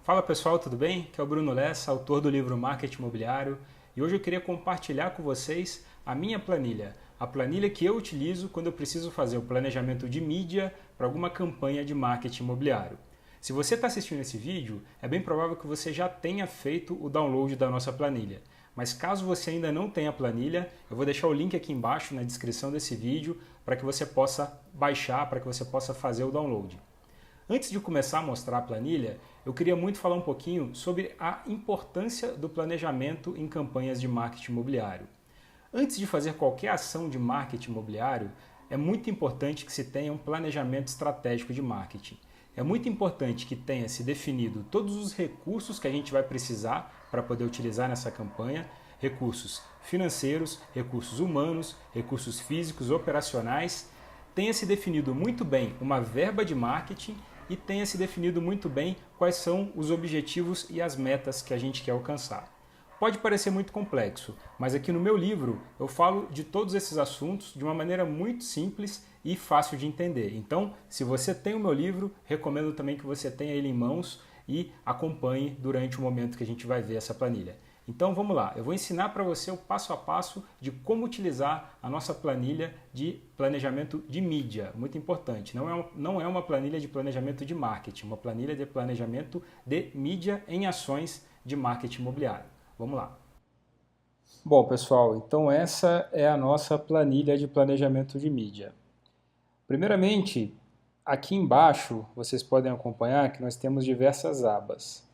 Fala pessoal, tudo bem? Aqui é o Bruno Lessa, autor do livro Marketing Imobiliário, e hoje eu queria compartilhar com vocês a minha planilha, a planilha que eu utilizo quando eu preciso fazer o planejamento de mídia para alguma campanha de marketing imobiliário. Se você está assistindo esse vídeo, é bem provável que você já tenha feito o download da nossa planilha. Mas caso você ainda não tenha a planilha, eu vou deixar o link aqui embaixo na descrição desse vídeo para que você possa baixar, para que você possa fazer o download. Antes de começar a mostrar a planilha, eu queria muito falar um pouquinho sobre a importância do planejamento em campanhas de marketing imobiliário. Antes de fazer qualquer ação de marketing imobiliário, é muito importante que se tenha um planejamento estratégico de marketing. É muito importante que tenha se definido todos os recursos que a gente vai precisar para poder utilizar nessa campanha, recursos financeiros, recursos humanos, recursos físicos, operacionais, tenha se definido muito bem uma verba de marketing e tenha se definido muito bem quais são os objetivos e as metas que a gente quer alcançar. Pode parecer muito complexo, mas aqui no meu livro eu falo de todos esses assuntos de uma maneira muito simples e fácil de entender. Então, se você tem o meu livro, recomendo também que você tenha ele em mãos e acompanhe durante o momento que a gente vai ver essa planilha. Então vamos lá, eu vou ensinar para você o passo a passo de como utilizar a nossa planilha de planejamento de mídia, muito importante. Não é uma planilha de planejamento de marketing, uma planilha de planejamento de mídia em ações de marketing imobiliário. Vamos lá. Bom, pessoal, então essa é a nossa planilha de planejamento de mídia. Primeiramente, aqui embaixo vocês podem acompanhar que nós temos diversas abas.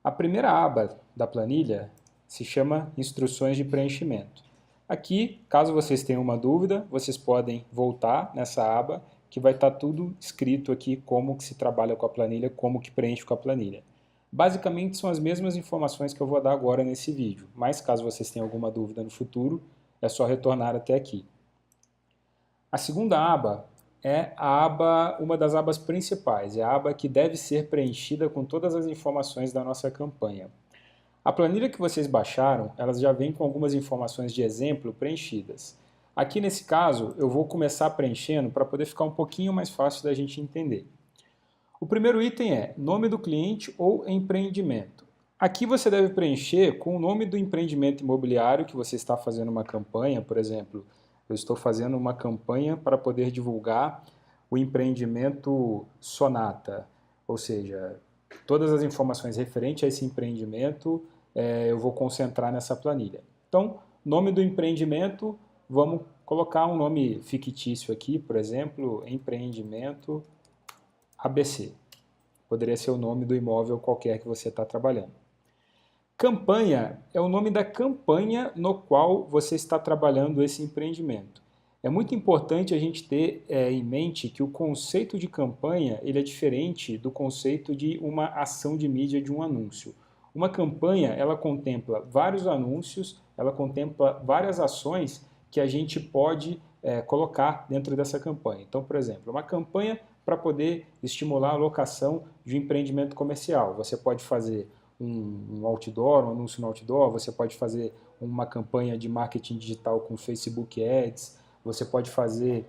A primeira aba da planilha se chama Instruções de Preenchimento. Aqui, caso vocês tenham uma dúvida, vocês podem voltar nessa aba que vai estar tudo escrito aqui como que se trabalha com a planilha, como que preenche com a planilha. Basicamente são as mesmas informações que eu vou dar agora nesse vídeo, mas caso vocês tenham alguma dúvida no futuro, é só retornar até aqui. A segunda aba é uma das abas principais, é a aba que deve ser preenchida com todas as informações da nossa campanha. A planilha que vocês baixaram, elas já vem com algumas informações de exemplo preenchidas. Aqui nesse caso, eu vou começar preenchendo para poder ficar um pouquinho mais fácil da gente entender. O primeiro item é nome do cliente ou empreendimento. Aqui você deve preencher com o nome do empreendimento imobiliário que você está fazendo uma campanha, por exemplo, eu estou fazendo uma campanha para poder divulgar o empreendimento Sonata, ou seja, todas as informações referentes a esse empreendimento eu vou concentrar nessa planilha. Então, nome do empreendimento, vamos colocar um nome fictício aqui, por exemplo, empreendimento ABC. Poderia ser o nome do imóvel qualquer que você está trabalhando. Campanha é o nome da campanha no qual você está trabalhando esse empreendimento. É muito importante a gente ter em mente que o conceito de campanha ele é diferente do conceito de uma ação de mídia de um anúncio. Uma campanha ela contempla vários anúncios, ela contempla várias ações que a gente pode colocar dentro dessa campanha. Então, por exemplo, uma campanha para poder estimular a locação de um empreendimento comercial. Você pode fazer um outdoor, um anúncio no outdoor, você pode fazer uma campanha de marketing digital com Facebook Ads, você pode fazer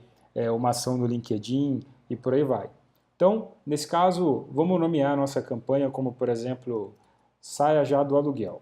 uma ação no LinkedIn e por aí vai. Então, nesse caso, vamos nomear a nossa campanha como, por exemplo, Saia Já do Aluguel.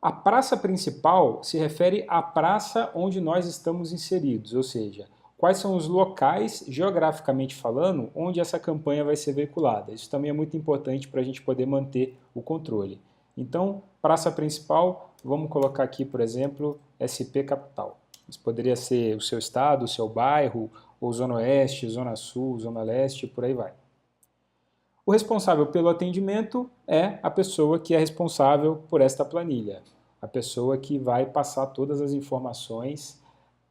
A praça principal se refere à praça onde nós estamos inseridos, ou seja, quais são os locais, geograficamente falando, onde essa campanha vai ser veiculada. Isso também é muito importante para a gente poder manter o controle. Então, praça principal, vamos colocar aqui, por exemplo, SP Capital. Isso poderia ser o seu estado, o seu bairro, ou Zona Oeste, Zona Sul, Zona Leste, por aí vai. O responsável pelo atendimento é a pessoa que é responsável por esta planilha, a pessoa que vai passar todas as informações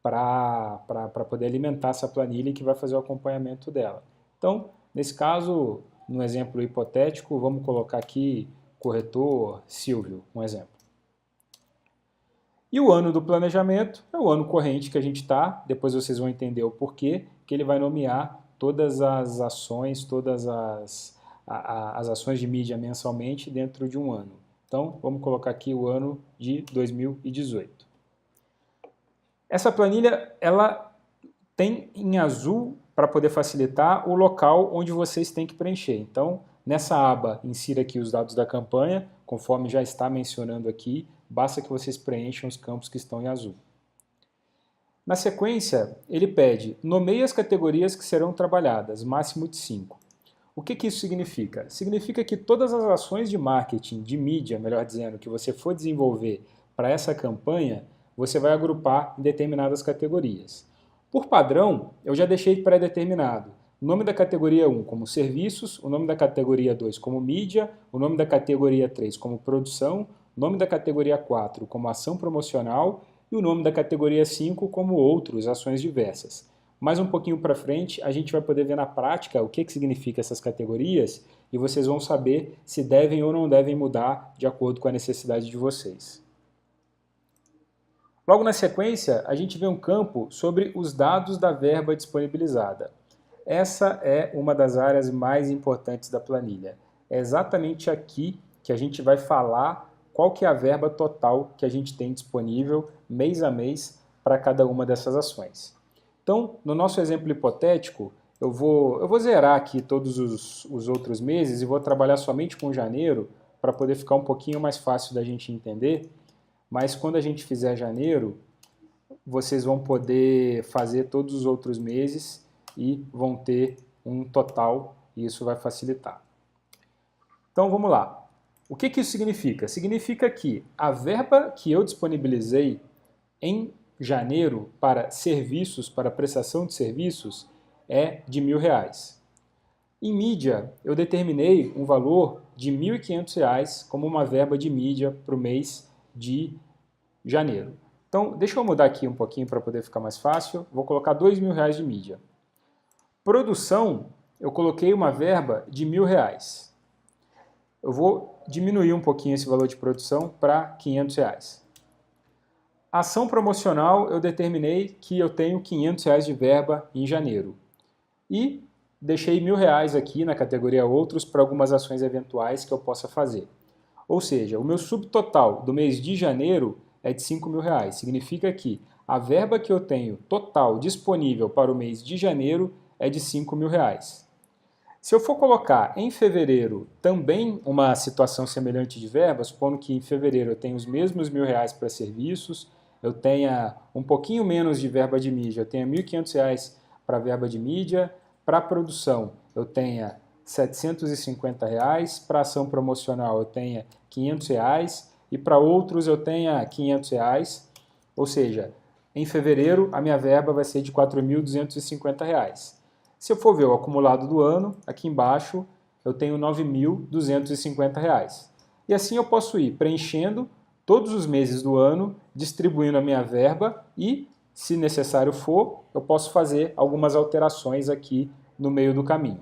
para poder alimentar essa planilha e que vai fazer o acompanhamento dela. Então, nesse caso, no exemplo hipotético, vamos colocar aqui corretor Silvio, um exemplo. E o ano do planejamento é o ano corrente que a gente está, depois vocês vão entender o porquê, que ele vai nomear todas as ações, todas as ações de mídia mensalmente dentro de um ano. Então, vamos colocar aqui o ano de 2018. Essa planilha, ela tem em azul para poder facilitar, o local onde vocês têm que preencher. Então, nessa aba, insira aqui os dados da campanha, conforme já está mencionando aqui, basta que vocês preencham os campos que estão em azul. Na sequência, ele pede, nomeie as categorias que serão trabalhadas, máximo de 5. O que isso significa? Significa que todas as ações de marketing, de mídia, melhor dizendo, que você for desenvolver para essa campanha, você vai agrupar em determinadas categorias. Por padrão, eu já deixei pré-determinado o nome da categoria 1 como serviços, o nome da categoria 2 como mídia, o nome da categoria 3 como produção, o nome da categoria 4 como ação promocional e o nome da categoria 5 como outros, ações diversas. Mais um pouquinho para frente, a gente vai poder ver na prática o que significa essas categorias e vocês vão saber se devem ou não devem mudar de acordo com a necessidade de vocês. Logo na sequência, a gente vê um campo sobre os dados da verba disponibilizada. Essa é uma das áreas mais importantes da planilha. É exatamente aqui que a gente vai falar qual que é a verba total que a gente tem disponível mês a mês para cada uma dessas ações. Então, no nosso exemplo hipotético, eu vou zerar aqui todos os outros meses e vou trabalhar somente com janeiro para poder ficar um pouquinho mais fácil da gente entender. Mas quando a gente fizer janeiro, vocês vão poder fazer todos os outros meses e vão ter um total e isso vai facilitar. Então vamos lá. O que isso significa? Significa que a verba que eu disponibilizei em janeiro para serviços, para prestação de serviços, é de R$1.000. Em mídia, eu determinei um valor de R$1.500 como uma verba de mídia para o mês de janeiro. Então, deixa eu mudar aqui um pouquinho para poder ficar mais fácil. Vou colocar R$2.000 de mídia. Produção, eu coloquei uma verba de R$1.000. Eu vou diminuir um pouquinho esse valor de produção para R$500. Ação promocional, eu determinei que eu tenho R$500 de verba em janeiro. E deixei R$1.000 aqui na categoria outros para algumas ações eventuais que eu possa fazer. Ou seja, o meu subtotal do mês de janeiro é de R$5.000. Significa que a verba que eu tenho total disponível para o mês de janeiro é de R$5.000. Se eu for colocar em fevereiro também uma situação semelhante de verba, supondo que em fevereiro eu tenho os mesmos R$1.000 para serviços, eu tenha um pouquinho menos de verba de mídia, eu tenha R$1.500 para verba de mídia, para produção eu tenha R$750, para ação promocional eu tenha R$500 e para outros eu tenha R$500, ou seja, em fevereiro a minha verba vai ser de R$4.250. Se eu for ver o acumulado do ano, aqui embaixo eu tenho R$9.250. E assim eu posso ir preenchendo todos os meses do ano, distribuindo a minha verba e, se necessário for, eu posso fazer algumas alterações aqui no meio do caminho.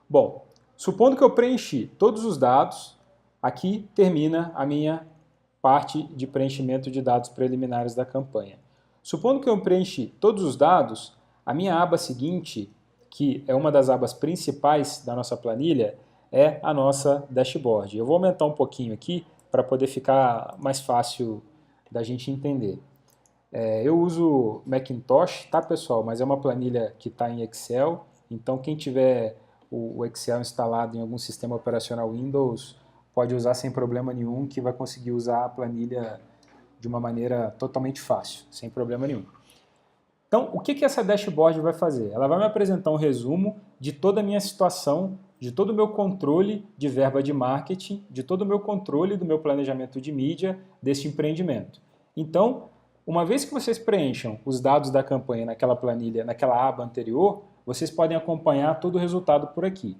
Bom, supondo que eu preenchi todos os dados, aqui termina a minha parte de preenchimento de dados preliminares da campanha. Supondo que eu preenchi todos os dados, a minha aba seguinte, que é uma das abas principais da nossa planilha, é a nossa dashboard. Eu vou aumentar um pouquinho aqui para poder ficar mais fácil da gente entender. Eu uso Macintosh, tá pessoal? Mas é uma planilha que está em Excel, então quem tiver o Excel instalado em algum sistema operacional Windows pode usar sem problema nenhum, que vai conseguir usar a planilha de uma maneira totalmente fácil, sem problema nenhum. Então, o que essa dashboard vai fazer? Ela vai me apresentar um resumo de toda a minha situação, de todo o meu controle de verba de marketing, de todo o meu controle do meu planejamento de mídia deste empreendimento. Então, uma vez que vocês preencham os dados da campanha naquela planilha, naquela aba anterior, vocês podem acompanhar todo o resultado por aqui.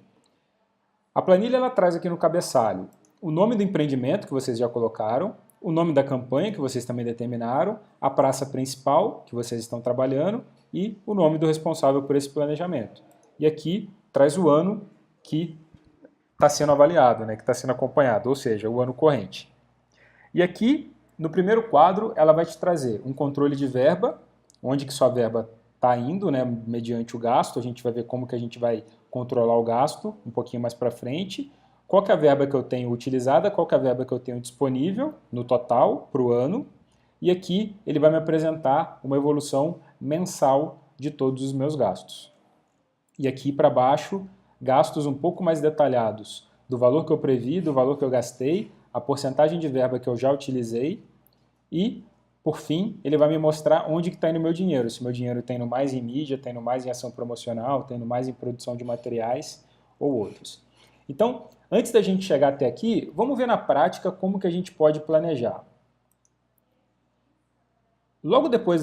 A planilha ela traz aqui no cabeçalho o nome do empreendimento que vocês já colocaram, o nome da campanha que vocês também determinaram, a praça principal que vocês estão trabalhando e o nome do responsável por esse planejamento. E aqui traz o ano que está sendo avaliado, né, que está sendo acompanhado, ou seja, o ano corrente. E aqui, no primeiro quadro, ela vai te trazer um controle de verba, onde que sua verba está indo, né, mediante o gasto. A gente vai ver como que a gente vai controlar o gasto um pouquinho mais para frente. Qual que é a verba que eu tenho utilizada, qual que é a verba que eu tenho disponível no total para o ano. E aqui ele vai me apresentar uma evolução mensal de todos os meus gastos. E aqui para baixo, gastos um pouco mais detalhados do valor que eu previ, do valor que eu gastei, a porcentagem de verba que eu já utilizei e, por fim, ele vai me mostrar onde que está indo o meu dinheiro. Se meu dinheiro está indo mais em mídia, está indo mais em ação promocional, está indo mais em produção de materiais ou outros. Então, antes da gente chegar até aqui, vamos ver na prática como que a gente pode planejar. Logo depois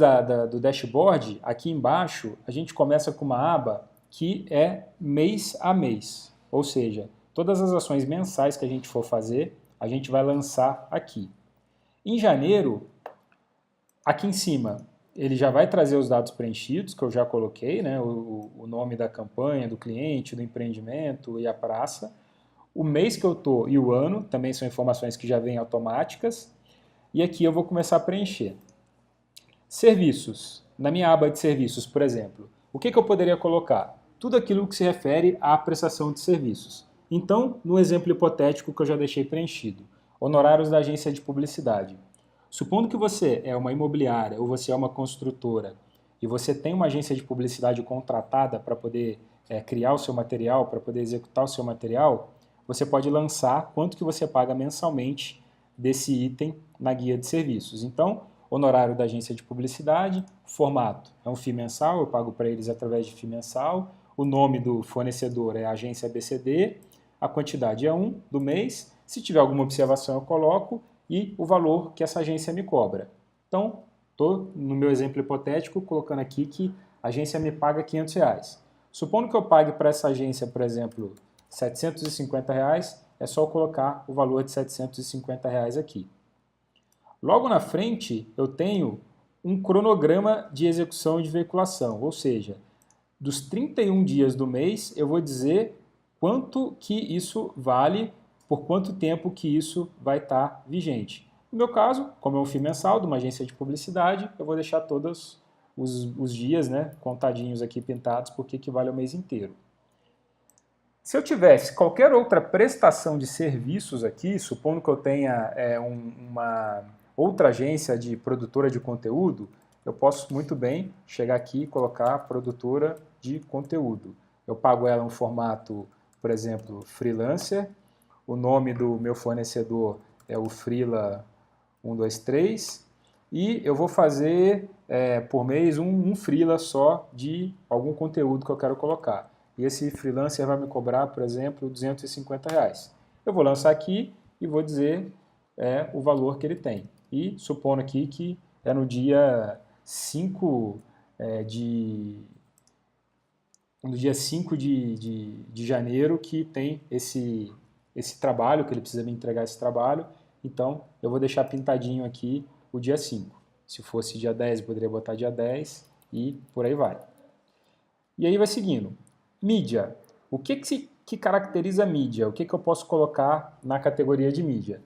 do dashboard, aqui embaixo, a gente começa com uma aba que é mês a mês. Ou seja, todas as ações mensais que a gente for fazer, a gente vai lançar aqui. Em janeiro, aqui em cima, ele já vai trazer os dados preenchidos, que eu já coloquei, né? O nome da campanha, do cliente, do empreendimento e a praça. O mês que eu estou e o ano, também são informações que já vêm automáticas. E aqui eu vou começar a preencher. Serviços. Na minha aba de serviços, por exemplo, o que eu poderia colocar? Tudo aquilo que se refere à prestação de serviços. Então, no exemplo hipotético que eu já deixei preenchido, honorários da agência de publicidade. Supondo que você é uma imobiliária ou você é uma construtora e você tem uma agência de publicidade contratada para poder criar o seu material, para poder executar o seu material, você pode lançar quanto que você paga mensalmente desse item na guia de serviços. Então, honorário da agência de publicidade, formato é um FII mensal, eu pago para eles através de FII mensal, o nome do fornecedor é a agência ABCD, a quantidade é 1 do mês, se tiver alguma observação eu coloco e o valor que essa agência me cobra. Então, estou no meu exemplo hipotético colocando aqui que a agência me paga R$500. Supondo que eu pague para essa agência, por exemplo, R$750, é só eu colocar o valor de R$750 aqui. Logo na frente, eu tenho um cronograma de execução e de veiculação, ou seja, dos 31 dias do mês, eu vou dizer quanto que isso vale, por quanto tempo que isso vai estar vigente. No meu caso, como é um FII mensal de uma agência de publicidade, eu vou deixar todos os dias, né, contadinhos aqui, pintados, porque equivale ao mês inteiro. Se eu tivesse qualquer outra prestação de serviços aqui, supondo que eu tenha uma outra agência de produtora de conteúdo, eu posso muito bem chegar aqui e colocar produtora de conteúdo. Eu pago ela um formato, por exemplo, freelancer, o nome do meu fornecedor é o Freela 123 e eu vou fazer por mês um freela só de algum conteúdo que eu quero colocar. E esse freelancer vai me cobrar, por exemplo, R$250. Eu vou lançar aqui e vou dizer o valor que ele tem. E supondo aqui que é no dia 5 de janeiro que tem esse trabalho, que ele precisa me entregar esse trabalho. Então, eu vou deixar pintadinho aqui o dia 5. Se fosse dia 10, eu poderia botar dia 10 e por aí vai. E aí vai seguindo. Mídia. O que caracteriza a mídia? O que eu posso colocar na categoria de mídia?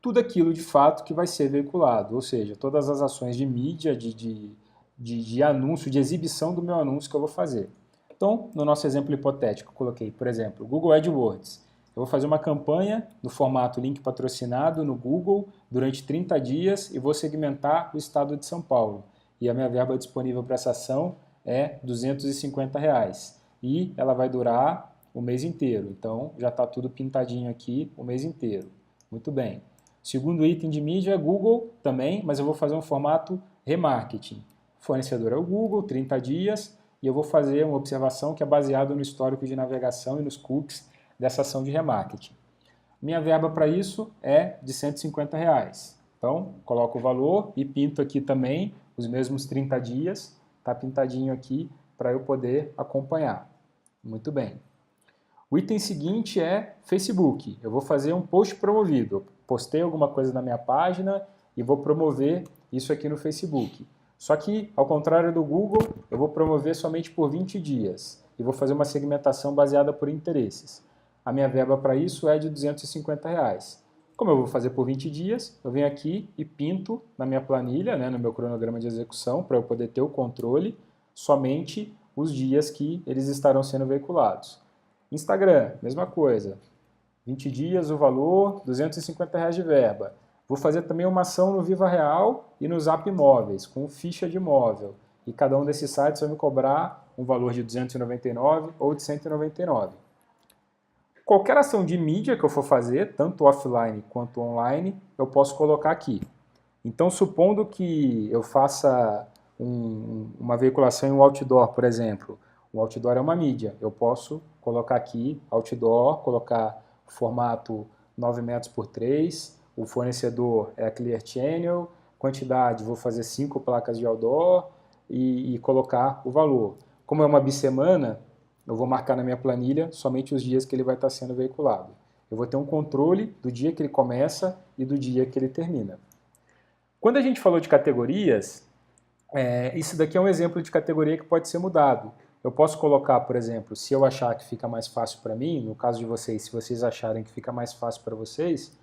Tudo aquilo de fato que vai ser veiculado, ou seja, todas as ações de mídia, de anúncio, de exibição do meu anúncio que eu vou fazer. Então, no nosso exemplo hipotético, eu coloquei, por exemplo, Google AdWords. Eu vou fazer uma campanha no formato link patrocinado no Google durante 30 dias e vou segmentar o estado de São Paulo. E a minha verba disponível para essa ação é R$250. E ela vai durar o mês inteiro. Então, já está tudo pintadinho aqui o mês inteiro. Muito bem. Segundo item de mídia é Google também, mas eu vou fazer um formato remarketing. O fornecedor é o Google, 30 dias, e eu vou fazer uma observação que é baseada no histórico de navegação e nos cookies dessa ação de remarketing. Minha verba para isso é de R$150. Então, coloco o valor e pinto aqui também os mesmos 30 dias, está pintadinho aqui para eu poder acompanhar. Muito bem. O item seguinte é Facebook. Eu vou fazer um post promovido. Eu postei alguma coisa na minha página e vou promover isso aqui no Facebook. Só que, ao contrário do Google, eu vou promover somente por 20 dias e vou fazer uma segmentação baseada por interesses. A minha verba para isso é de R$250. Como eu vou fazer por 20 dias, eu venho aqui e pinto na minha planilha, né, no meu cronograma de execução, para eu poder ter o controle, somente os dias que eles estarão sendo veiculados. Instagram, mesma coisa. 20 dias, o valor, R$250 de verba. Vou fazer também uma ação no Viva Real e no Zap Imóveis, com ficha de imóvel. e cada um desses sites vai me cobrar um valor de 299 ou de 199. Qualquer ação de mídia que eu for fazer, tanto offline quanto online, eu posso colocar aqui. Então, supondo que eu faça uma veiculação em um outdoor, por exemplo. O outdoor é uma mídia. Eu posso colocar aqui outdoor, colocar formato 9 metros por 3, o fornecedor é a Clear Channel, quantidade, vou fazer 5 placas de outdoor e colocar o valor. Como é uma bissemana, eu vou marcar na minha planilha somente os dias que ele vai estar sendo veiculado. Eu vou ter um controle do dia que ele começa e do dia que ele termina. Quando a gente falou de categorias, isso daqui é um exemplo de categoria que pode ser mudado. Eu posso colocar, por exemplo, se eu achar que fica mais fácil para mim, no caso de vocês, se vocês acharem que fica mais fácil para vocês,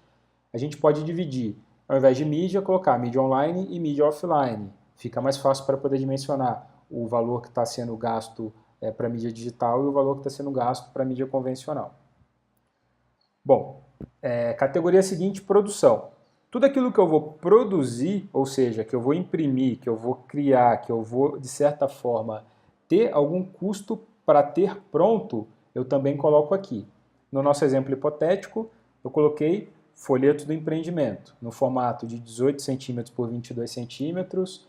a gente pode dividir. Ao invés de mídia, colocar mídia online e mídia offline. Fica mais fácil para poder dimensionar o valor que está sendo gasto para mídia digital e o valor que está sendo gasto para mídia convencional. Bom, categoria seguinte, produção. Tudo aquilo que eu vou produzir, ou seja, que eu vou imprimir, que eu vou criar, que eu vou, de certa forma, ter algum custo para ter pronto, eu também coloco aqui. No nosso exemplo hipotético, eu coloquei folheto do empreendimento, no formato de 18 centímetros por 22 centímetros,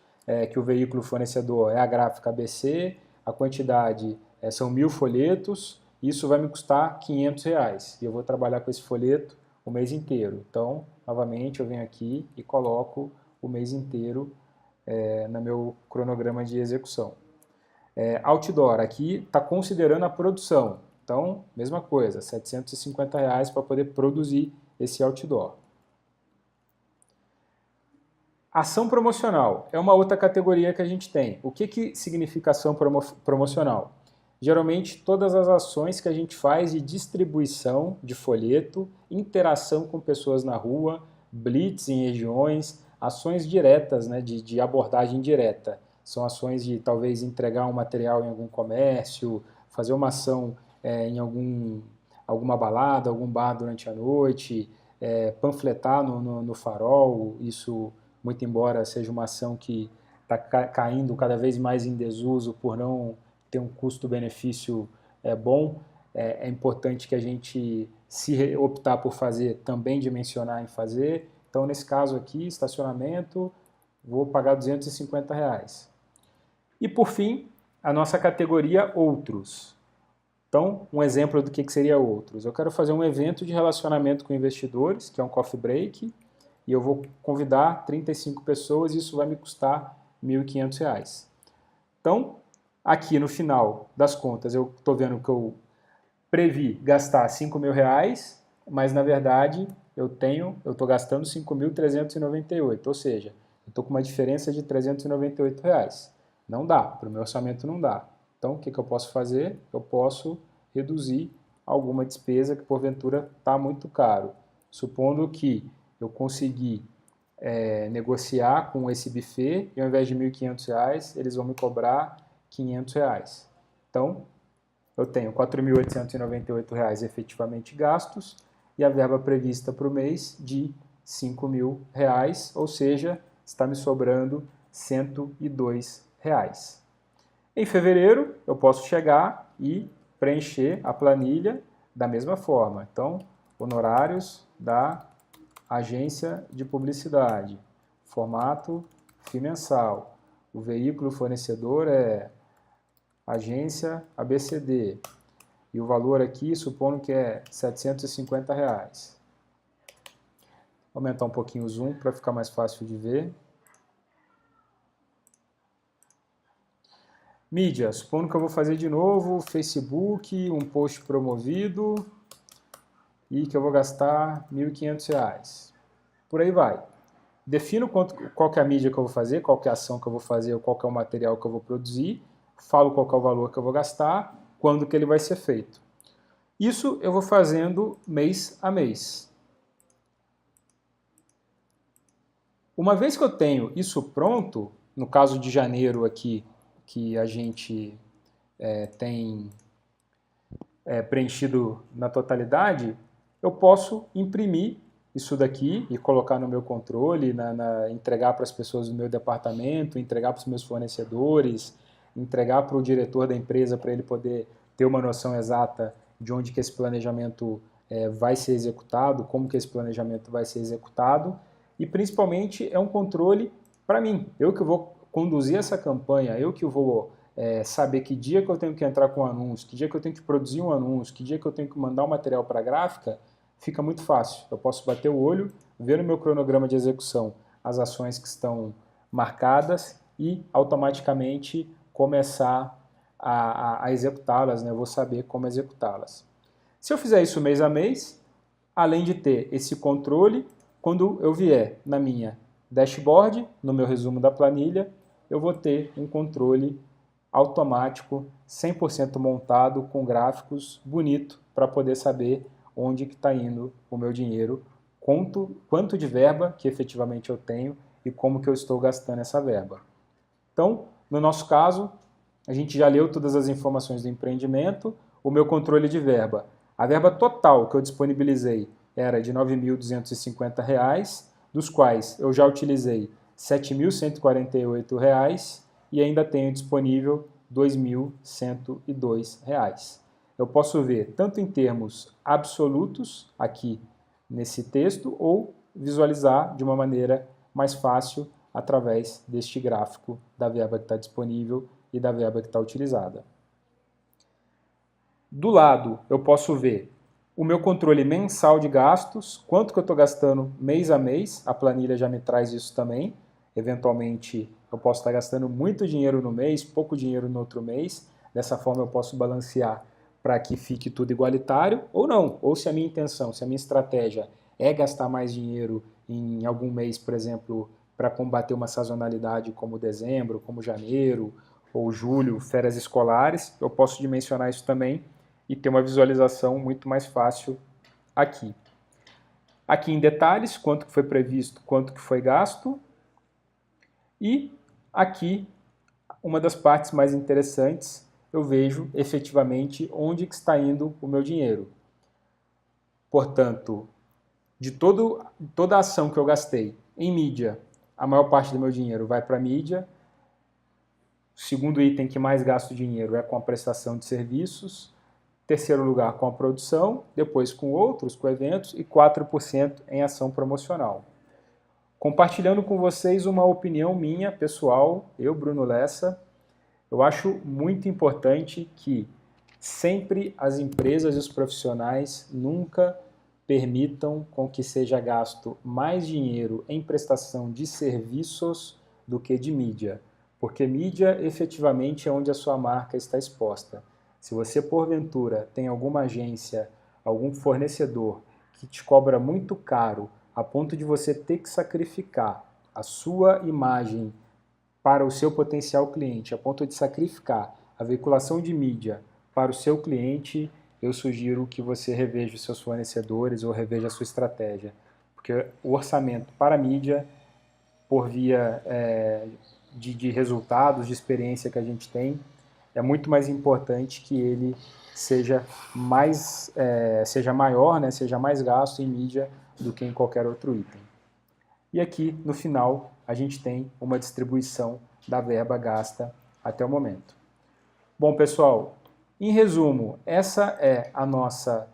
que o veículo fornecedor é a gráfica ABC, a quantidade são 1000 folhetos, isso vai me custar R$500, e eu vou trabalhar com esse folheto o mês inteiro. Então, novamente, eu venho aqui e coloco o mês inteiro no meu cronograma de execução. Outdoor, aqui está considerando a produção. Então, mesma coisa, R$750 para poder produzir esse outdoor. Ação promocional é uma outra categoria que a gente tem. O que significa ação promocional? Geralmente, todas as ações que a gente faz de distribuição de folheto, interação com pessoas na rua, blitz em regiões, ações diretas, né, de abordagem direta. São ações de talvez entregar um material em algum comércio, fazer uma ação em alguma balada, algum bar durante a noite, panfletar no farol, isso, muito embora seja uma ação que está caindo cada vez mais em desuso por não ter um custo-benefício bom, é importante que a gente, se optar por fazer, também dimensionar em fazer. Então, nesse caso aqui, estacionamento, vou pagar R$250. E, por fim, a nossa categoria Outros. Então, um exemplo do que seria Outros. Eu quero fazer um evento de relacionamento com investidores, que é um coffee break, e eu vou convidar 35 pessoas e isso vai me custar R$1.500. Então, aqui no final das contas, eu estou vendo que eu previ gastar R$5.000, mas na verdade eu estou gastando R$5.398, ou seja, eu estou com uma diferença de R$398. Não dá, para o meu orçamento não dá. Então, o que eu posso fazer? Eu posso reduzir alguma despesa que porventura está muito caro. Supondo que eu consegui negociar com esse buffet e ao invés de R$1.500, eles vão me cobrar R$500. Então, eu tenho R$4.898 efetivamente gastos e a verba prevista para o mês de R$5.000, ou seja, está me sobrando R$102. Em fevereiro, eu posso chegar e preencher a planilha da mesma forma. Então, honorários da agência de publicidade, formato FII mensal. O veículo fornecedor é agência ABCD. E o valor aqui, supondo que é R$750. Vou aumentar um pouquinho o zoom para ficar mais fácil de ver. Mídia, supondo que eu vou fazer de novo Facebook, um post promovido e que eu vou gastar R$1.500. Por aí vai. Defino qual que é a mídia que eu vou fazer, qual que é a ação que eu vou fazer, ou qual que é o material que eu vou produzir, falo qual que é o valor que eu vou gastar, quando que ele vai ser feito. Isso eu vou fazendo mês a mês. Uma vez que eu tenho isso pronto, no caso de janeiro aqui, que a gente tem preenchido na totalidade, eu posso imprimir isso daqui e colocar no meu controle, entregar para as pessoas do meu departamento, entregar para os meus fornecedores, entregar para o diretor da empresa para ele poder ter uma noção exata de onde que esse planejamento vai ser executado, como que esse planejamento vai ser executado, e principalmente é um controle para mim. Eu que vou conduzir essa campanha, eu que vou saber que dia que eu tenho que entrar com o anúncio, que dia que eu tenho que produzir um anúncio, que dia que eu tenho que mandar o material para a gráfica, fica muito fácil. Eu posso bater o olho, ver no meu cronograma de execução as ações que estão marcadas e automaticamente começar a executá-las, né? Eu vou saber como executá-las. Se eu fizer isso mês a mês, além de ter esse controle, quando eu vier na minha dashboard, no meu resumo da planilha, eu vou ter um controle automático, 100% montado, com gráficos bonito, para poder saber onde que está indo o meu dinheiro, quanto de verba que efetivamente eu tenho e como que eu estou gastando essa verba. Então, no nosso caso, a gente já leu todas as informações do empreendimento, o meu controle de verba. A verba total que eu disponibilizei era de R$ 9.250, dos quais eu já utilizei R$ 7.148 e ainda tenho disponível R$ 2.102. Eu posso ver tanto em termos absolutos aqui nesse texto ou visualizar de uma maneira mais fácil através deste gráfico da verba que está disponível e da verba que está utilizada. Do lado eu posso ver o meu controle mensal de gastos, quanto que eu estou gastando mês a mês, a planilha já me traz isso também. Eventualmente eu posso estar gastando muito dinheiro no mês, pouco dinheiro no outro mês, dessa forma eu posso balancear para que fique tudo igualitário, ou não, ou se a minha intenção, se a minha estratégia é gastar mais dinheiro em algum mês, por exemplo, para combater uma sazonalidade como dezembro, como janeiro, ou julho, férias escolares, eu posso dimensionar isso também e ter uma visualização muito mais fácil aqui. Aqui em detalhes, quanto que foi previsto, quanto que foi gasto. E aqui, uma das partes mais interessantes, eu vejo efetivamente onde que está indo o meu dinheiro. Portanto, de toda a ação que eu gastei em mídia, a maior parte do meu dinheiro vai para a mídia. O segundo item que mais gasto dinheiro é com a prestação de serviços. Terceiro lugar com a produção, depois com outros, com eventos, e 4% em ação promocional. Compartilhando com vocês uma opinião minha, pessoal, eu, Bruno Lessa, eu acho muito importante que sempre as empresas e os profissionais nunca permitam com que seja gasto mais dinheiro em prestação de serviços do que de mídia, porque mídia efetivamente é onde a sua marca está exposta. Se você, porventura, tem alguma agência, algum fornecedor que te cobra muito caro a ponto de você ter que sacrificar a sua imagem para o seu potencial cliente, a ponto de sacrificar a veiculação de mídia para o seu cliente, eu sugiro que você reveja os seus fornecedores ou reveja a sua estratégia. Porque o orçamento para mídia, por via de resultados, de experiência que a gente tem, é muito mais importante que ele seja maior, né, seja mais gasto em mídia do que em qualquer outro item. E aqui, no final, a gente tem uma distribuição da verba gasta até o momento. Bom, pessoal, em resumo, essa é a nossa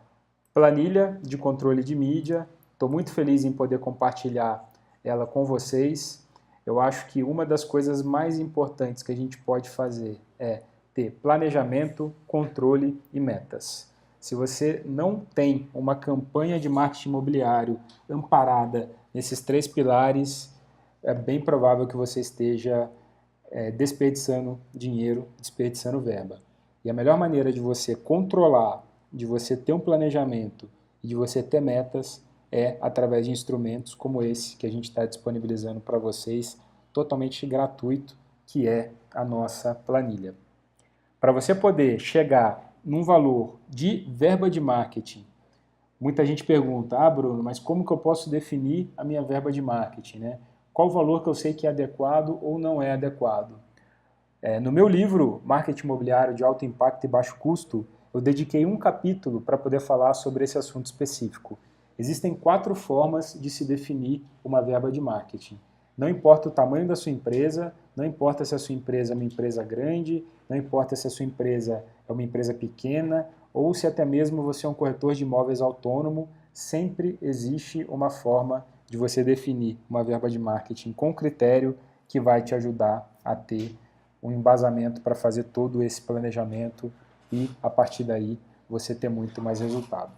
planilha de controle de mídia. Estou muito feliz em poder compartilhar ela com vocês. Eu acho que uma das coisas mais importantes que a gente pode fazer é ter planejamento, controle e metas. Se você não tem uma campanha de marketing imobiliário amparada nesses 3 pilares, é bem provável que você esteja desperdiçando dinheiro, desperdiçando verba. E a melhor maneira de você controlar, de você ter um planejamento e de você ter metas é através de instrumentos como esse que a gente está disponibilizando para vocês, totalmente gratuito, que é a nossa planilha. Para você poder chegar num valor de verba de marketing, muita gente pergunta, Bruno, mas como que eu posso definir a minha verba de marketing, né? Qual o valor que eu sei que é adequado ou não é adequado? No meu livro, Marketing Imobiliário de Alto Impacto e Baixo Custo, eu dediquei um capítulo para poder falar sobre esse assunto específico. Existem 4 formas de se definir uma verba de marketing. Não importa o tamanho da sua empresa, não importa se a sua empresa é uma empresa grande, não importa se a sua empresa é uma empresa pequena, ou se até mesmo você é um corretor de imóveis autônomo, sempre existe uma forma de você definir uma verba de marketing com critério que vai te ajudar a ter um embasamento para fazer todo esse planejamento e, a partir daí, você ter muito mais resultado.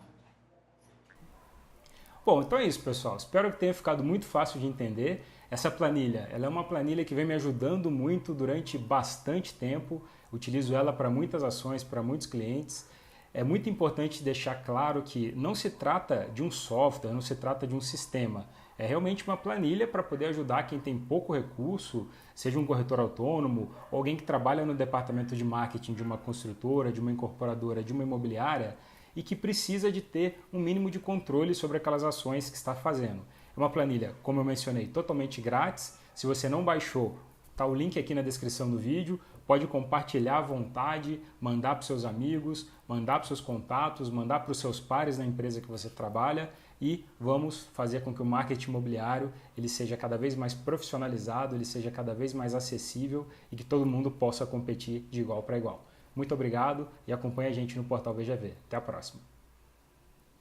Bom, então é isso, pessoal. Espero que tenha ficado muito fácil de entender. Essa planilha, ela é uma planilha que vem me ajudando muito durante bastante tempo. Utilizo ela para muitas ações, para muitos clientes. É muito importante deixar claro que não se trata de um software, não se trata de um sistema. É realmente uma planilha para poder ajudar quem tem pouco recurso, seja um corretor autônomo, ou alguém que trabalha no departamento de marketing de uma construtora, de uma incorporadora, de uma imobiliária, e que precisa de ter um mínimo de controle sobre aquelas ações que está fazendo. É uma planilha, como eu mencionei, totalmente grátis. Se você não baixou, está o link aqui na descrição do vídeo. Pode compartilhar à vontade, mandar para os seus amigos, mandar para os seus contatos, mandar para os seus pares na empresa que você trabalha e vamos fazer com que o marketing imobiliário ele seja cada vez mais profissionalizado, ele seja cada vez mais acessível e que todo mundo possa competir de igual para igual. Muito obrigado e acompanhe a gente no portal VGV. Até a próxima.